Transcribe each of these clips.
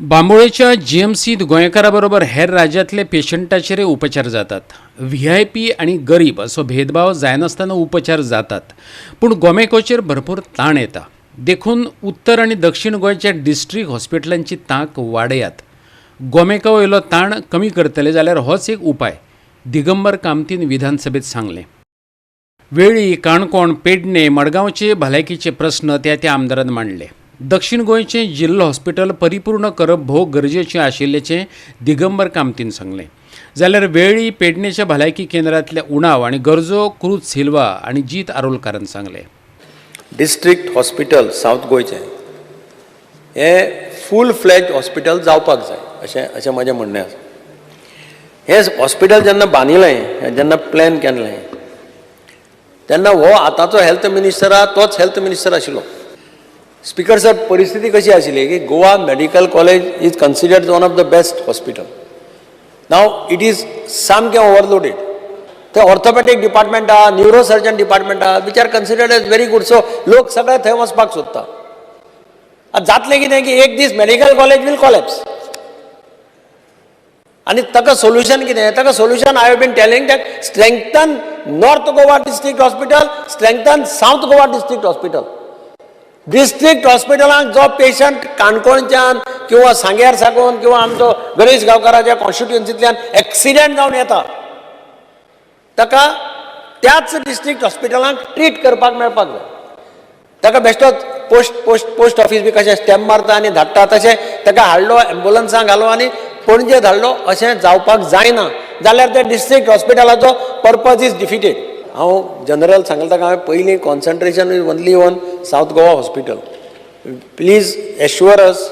बांबोळेच्या जीएमसीत गोंयकाराबरोबर हेर राज्यातले पेशंटाचेर उपचार जातात. व्हीआयपी आणि गरीब असो भेदभाव जायनासतना उपचार जातात, पूण गोमेकोचेर भरपूर ताण येता. देखून उत्तर आणि दक्षिण गोंयच्या डिस्ट्रिक्ट हॉस्पिटलांची तांक वाडयात. गोमेका वयलो ताण कमी करतले जाल्यार होच एक उपाय, दिगंबर कामतीन विधानसभेत सांगलें. वेळी, काणकोण, पेडणे, मडगांवचे भलायकीचे प्रस्न त्या आमदारान मांडले. दक्षिण गोंयचें जिल्लो हॉस्पिटल परिपूर्ण करप भोव गरजेचें आशिल्ल्याचें दिगंबर कामतीन सांगलें. जाल्यार वेळी, पेडणेच्या भलायकी केंद्रांतले उणाव आनी गरजो क्रूज सिल्वा आनी जीत आरोलकारान सांगलें. डिस्ट्रिक्ट हॉस्पिटल साऊथ गोंयचें हें फूल फ्लॅज हॉस्पिटल जावपाक जाय अशें म्हजें म्हणणें आसा. हें हॉस्पिटल जेन्ना बांदिल्लें, जेन्ना प्लॅन केल्लें, तेन्ना हो आतांचो हेल्थ मिनिस्टर आहा तोच हेल्थ मिनिस्टर आशिल्लो. स्पीकर सर, परिस्थिती कशी आशिल्ली की Goa medical college is considered one of the best hospital. Now it is सामकें ओवरलोडेड. थंय ऑर्थोपॅडीक डिपार्टमेंट आहा, न्यूरो सर्जन डिपार्टमेंट आहा, which are considered as very good. So लोक सगळे थंय वचपाक सोदता. आतां जातलें कितें की एक दीस मेडिकल कॉलेज वील कॉलेप्स. आनी ताका सोल्युशन कितें? ताका solution I have been telling that strengthen north Goa district hospital, strengthen south Goa district hospital. District हॉस्पिटलांत जो पेशंट काणकोणच्यान किंवा सांग्यार साकून किंवा आमचो गणेश गांवकाराच्या कॉन्स्टिट्युएन्सींतल्यान एक्सिडेंट जावन येता, ताका त्याच डिस्ट्रिक्ट हॉस्पिटलांत ट्रीट करपाक मेळपाक जाय. ताका बेश्टोच पोस्ट ऑफिस बी कशें स्टॅम्प मारता आनी धाडटा तशें ताका हाडलो, एम्ब्युलन्सांक घालो आनी पणजे धाडलो, अशें जावपाक जायना. जाल्यार त्या डिस्ट्रिक्ट हॉस्पिटलाचो पर्पज इज डिफिटेड. हांव जनरल सांगलें ताका, हांवें पयलीं concentration is only on south Goa hospital. Please एश्युअर us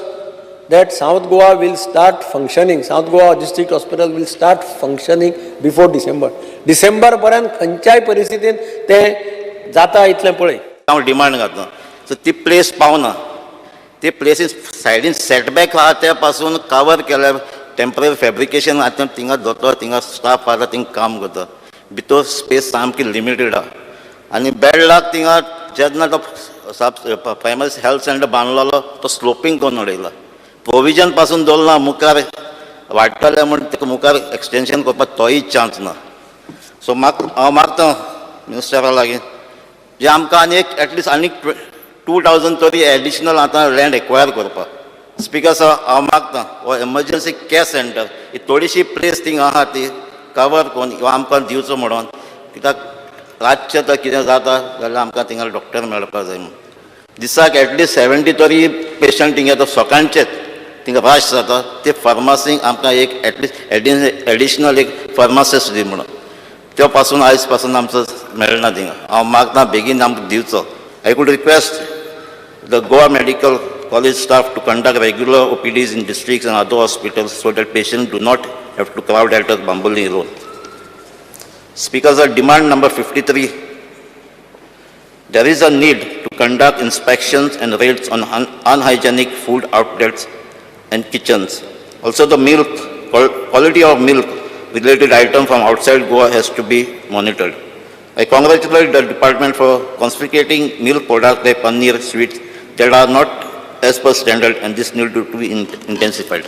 that South Goa will start functioning, South Goa district hospital will start functioning before December. December पर्यंत खंयच्याय परिस्थितीन ते जाता इतलें पळय. हांव डिमांड घालता, सो ती प्लेस पावना. ते प्लेसीस सायडीन सेटबॅक आहा त्या पासून कवर केल्यार टेम्पररी फॅब्रिकेशन आतां थिंगा दोतोर, थिंगा स्टाफ आहा, थिंगा काम करता. भितर स्पेस सामकी लिमिटेड आहा. आनी बेड लाक थिंगा जेन्ना तो प्रायमरी हेल्थ सेंटर बांदलेलो तो स्लोपींग करून उडयला. प्रोविजन पासून दवरला, मुखार वाडटले म्हण ताका मुखार एक्सटेंशन करपाक तोय चान्स ना. सो हांव मागता मिनिस्टरा लागीं जे आमकां आनी एटलिस्ट आनी 2000 तरी एडिशनल आतां लँड एक्वायर करपाक. स्पीकर सर, हांव मागता हो एमर्जन्सी कॅर सेंटर ही थोडीशी प्लेस थिंगा आहा ती कवर करून किंवा आमकां दिवचो म्हणून. कित्याक रातचें तर कितें जाता जाल्यार आमकां थिंगा डॉक्टर मेळपाक जाय. दिसाक एटलिस्ट 70 तरी पेशंट थिंगा येता सकाळचेच. थिंगा रश जाता. ते फार्मासींक आमकां एक एटलिस्ट एडिशनल एक फार्मासिस्ट दी म्हणून. त्यो पासून आयज पासून आमचो मेळना थिंगा. हांव मागता बेगीन आमकां दिवचो. I could request the Goa medical college staff to conduct regular OPDs in districts and other hospitals so that patients do not have to crowd out of Bamboli Road. Speakers, demand number 53. There is a need to conduct inspections and raids on unhygienic food outlets and kitchens. Also, the milk, quality of milk related item from outside Goa has to be monitored. I congratulate the department for confiscating milk products like paneer, sweets that are not as per standard, and this need to be intensified.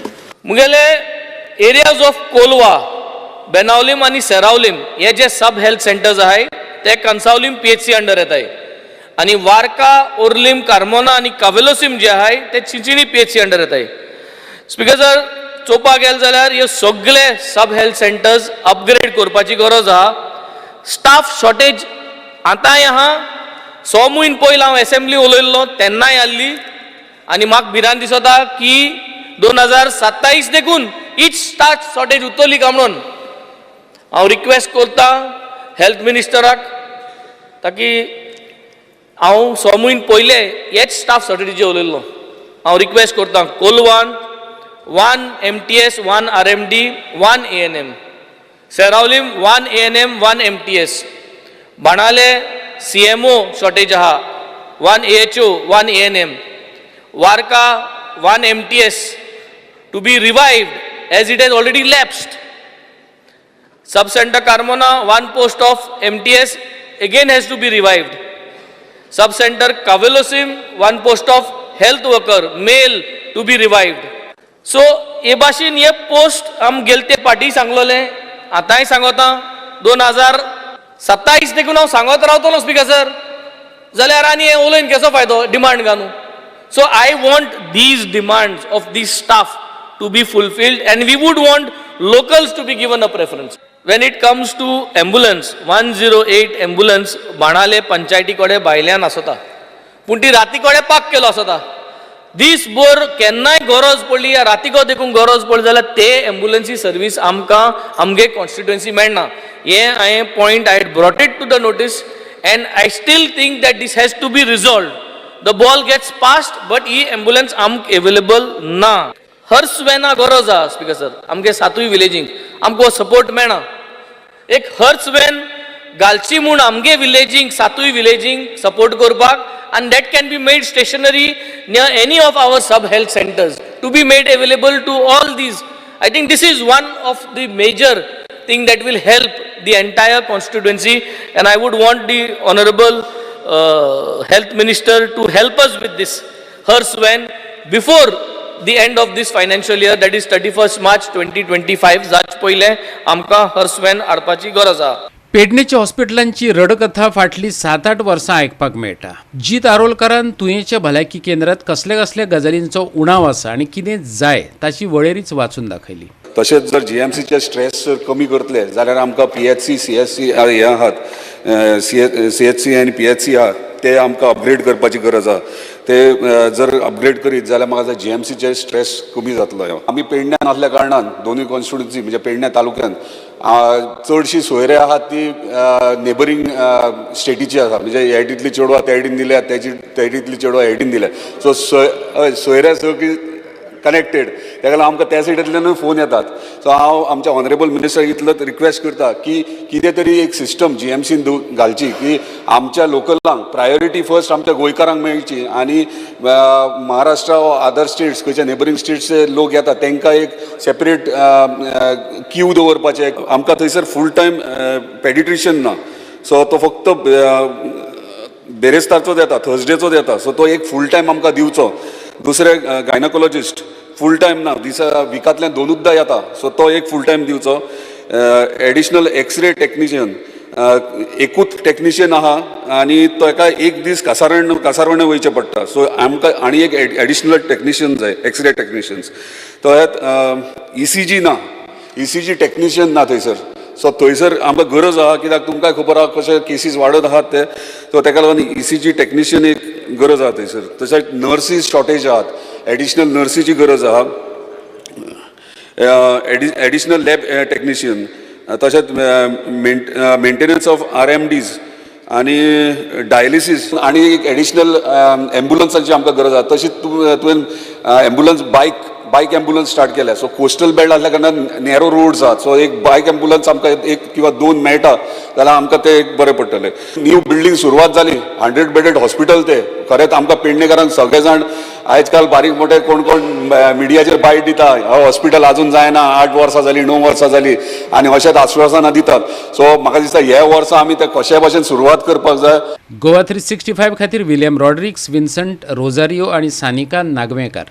मुगेले areas of Colva, Benaulim आणि सेरावलीम हे जे सब health centres आहे ते कंसावलीम PHC under येत आहे. आणि Varca, Orlim, Carmona आणि कावेलोसीम जे आहे ते चिंचिणी PHC अंडर येत आहे. स्पीकर सर, चोवपाक गेले जाल्यार हे सगळे सब हेल्थ सेंटर्स अपग्रेड करपाची गरज आहा. स्टाफ शॉर्टेज आतांय आहा. 6 म्हयने पयलीं हांव असेंब्ली उलयल्लो तेन्नाय आसली. आणि म्हाका भिरांत दिसता की 2027 देखून हीच स्टाफ शॉर्टेज उरतली काय म्हणून हांव रिक्वेस्ट करता हेल्थ मिनिस्टराक, ताकी हांव 6 म्हयने पयले हेच स्टाफ शॉर्टेजीचे उलयल्लो. हांव रिक्वेस्ट करता कोलवान 1 MTS, 1 RMD, 1 ANM, Seraulim 1 ANM, 1 MTS, बाणाले CMO shortage आहा, 1 AHO, 1 ANM, Warka 1 MTS to be revived as it has already lapsed. Sub-center Carmona 1 post of MTS again has to be revived. Sub-center Kavelosim 1 post of health worker male to be revived. So हे भाशेन हे post आम गेले ते फाटी सांगलोले आतांय सांगता 2027 देखून हांव सांगत रावतलो स्पीकर सर जाल्यार आनी हे उलयन कसो फायदो डिमांड घालून so I want these demands of these staff to be fulfilled and we would want locals to be given a preference. When it comes to ambulance, 108 ambulance बाणाले पंचायती कडेन भायल्यान आसता पूण ती राती कडेन पाक केलो आसता दीस भर केन्नाय गरज पडली या रातीको देखून गरज पडली जाल्यार ते एम्बुलन्सी सर्वीस आमकां आमगे कॉन्स्टिट्युएन्सी मेळना हे हांवें point I brought it to the notice and I still think that this has to be resolved the ball gets past but ही एम्बुलन्स आमकां अवेलेबल ना हर्स वॅना गरज आहा स्पीकर सर आमगे सातूय विलेजींक आमकां सपोर्ट मेळना एक हर्स वॅन घालची म्हूण आमगे विलेजींक सातूय विलेजींक सपोर्ट करपाक and that can be made stationary near any of our sub health centers to be made available to all these. I think this is one of the major thing that will help the entire constituency and I would want the honorable health minister to help us with this HERS van before the end of this financial year, that is 31st March 2025 जाच पयले आमकां HERS van हाडपाची गरज आहा. पेडणेच्या हॉस्पिटलांची रडकथा फाटली 7-8 वर्सां आयकपाक मेळटा. जीत आरोलकारान तुयेच्या भलायकी केंद्रात कसले कसले गजालींचो उणाव आसा आनी कितें जाय ताची वळेरीच वाचून दाखयली. तशेंच जर जीएमसीचे स्ट्रेस जर कमी करतले जाल्यार आमकां पीएचसी सीएचसी हे आहात सीएचसी आनी पीएचसी आहात ते आमकां अपग्रेड करपाची गरज आहा. ते जर अपग्रेड करीत जाल्यार म्हाका जीएमसीचे स्ट्रेस कमी जातलो. आमी पेडण्यान आसल्या कारणान दोनूय कॉन्स्टिट्युन्सी म्हणजे पेडण्या तालुक्यान चडशी सोयरे आहात ती नेबरींग स्टेटीची आसा म्हणजे हे सायडींतली चेडवां त्या सायडीन दिल्या त्या सायडींतली चेडवां हे सायडीन दिल्या सो सोयऱ्या सगळी कनेक्टेड त्या लागून आमकां त्या सायडींतल्यानूय फोन येतात. सो हांव आमच्या ऑनरेबल मिनिस्टराक इतलोच रिक्वेस्ट करता की कितें तरी एक सिस्टम जीएमसीन घालची की आमच्या लोकलांक प्रायोरिटी फर्स्ट आमच्या गोंयकारांक मेळची आनी महाराष्ट्रा वा अदर स्टेट्स खंयचे नेबरींग स्टेट्सचे लोक येतात तांकां एक सेपरेट क्यू दवरपाचें. आमकां थंयसर फूल टायम पेडिट्रिशियन ना सो तो फक्त बेरेस्तारचो येता थर्सडेचो येता सो तो एक फूल टायम आमकां दिवचो. दुसरे गायनोकोलॉजिस्ट फूल टायम ना विकांतल्यान दोनूचदां येता सो तो एक फूल टायम दिवचो. एडिशनल एक्सरे टेक्निशियन एकूच टेक्निशियन आहा आनी ताका एक दीस कासारवणे वयचें पडटा सो आमकां आनी एक एडिशनल टेक्निशियन जाय एक्सरे टेक्निशियन्स. तळ्यात ECG ना ECG टेक्निशियन ना थंयसर सो थंयसर आमकां गरज आहा कित्याक तुमकां खबर आहा कशे केसीस वाडत आहात ते सो ताका लागून ECG टेक्निशियन एक गरज आहा थंयसर. तशेंच नर्सीस शॉर्टेज आहात एडिशनल नर्सीची गरज आहा एडिशनल लॅब टेक्निशियन तशेंच मेंटेनन्स ऑफ RMDs आनी डायलिसीस आनी एक एडिशनल एम्बुलन्सांची आमकां गरज आहा. तशीच तुवें एम्बुलन्स बायक एम्बुलन्स स्टार्ट केल्या सो कोस्टल बेल्ट आसल्या कारणान नॅरो रोड्स आहात सो एक बायक एम्बुलन्स आमकां एक किंवा दोन मेळटा जाल्यार आमकां ते एक बरें पडटलें. न्यू बिल्डींग सुरवात जाली 100 बेडेड हॉस्पिटल ते खरेंच आमकां पेडणेकारांक सगळे जाण आयज काल बारीक मोठे कोण मिडियाचेर बायट दिता हॉस्पिटल आजून जायना 8 वर्सां जालीं 9 वर्सां जालीं आनी अशेंच आश्वासनां दितात. सो म्हाका दिसता हे वर्सा आमी ते कशे भाशेन सुरवात करपाक जाय. गोवा 365 खातीर विलियम रॉड्रिक्स, विन्संट रोजारियो आनी सानिका नागवेकर.